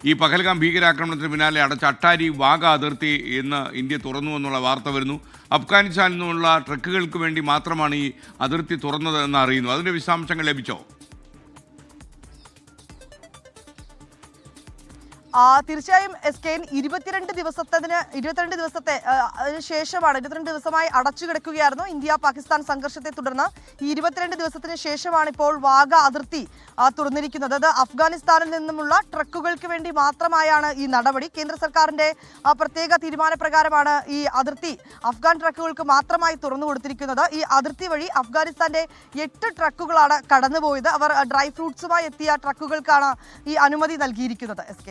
ഈ പഹൽഗാം ഭീകരാക്രമണത്തിന് പിന്നാലെ അടച്ച അട്ടാരി വാഗ അതിർത്തി ഇന്ന് ഇന്ത്യ തുറന്നു എന്നുള്ള വാർത്ത വരുന്നു. അഫ്ഗാനിസ്ഥാനിൽ നിന്നുള്ള ട്രക്കുകൾക്ക് വേണ്ടി മാത്രമാണ് ഈ അതിർത്തി തുറന്നത് എന്ന് അറിയുന്നു. അതിന്റെ വിശദാംശങ്ങൾ ലഭിച്ചോ? തീർച്ചയായും SKN 22 ദിവസത്തെ ശേഷമാണ് 22 ദിവസമായി അടച്ചു കിടക്കുകയായിരുന്നു ഇന്ത്യ പാകിസ്ഥാൻ സംഘർഷത്തെ തുടർന്ന്. ഈ 22 ദിവസത്തിന് ശേഷമാണ് ഇപ്പോൾ വാഗ അതിർത്തി തുറന്നിരിക്കുന്നത്. അത് അഫ്ഗാനിസ്ഥാനിൽ നിന്നുമുള്ള ട്രക്കുകൾക്ക് വേണ്ടി മാത്രമായാണ് ഈ നടപടി. കേന്ദ്ര സർക്കാരിന്റെ പ്രത്യേക തീരുമാനപ്രകാരമാണ് ഈ അതിർത്തി അഫ്ഗാൻ ട്രക്കുകൾക്ക് മാത്രമായി തുറന്നു കൊടുത്തിരിക്കുന്നത്. ഈ അതിർത്തി വഴി അഫ്ഗാനിസ്ഥാന്റെ 8 ട്രക്കുകളാണ് കടന്നുപോയത്. അവർ ഡ്രൈ ഫ്രൂട്ട്സുമായി എത്തിയ ട്രക്കുകൾക്കാണ് ഈ അനുമതി നൽകിയിരിക്കുന്നത്. SK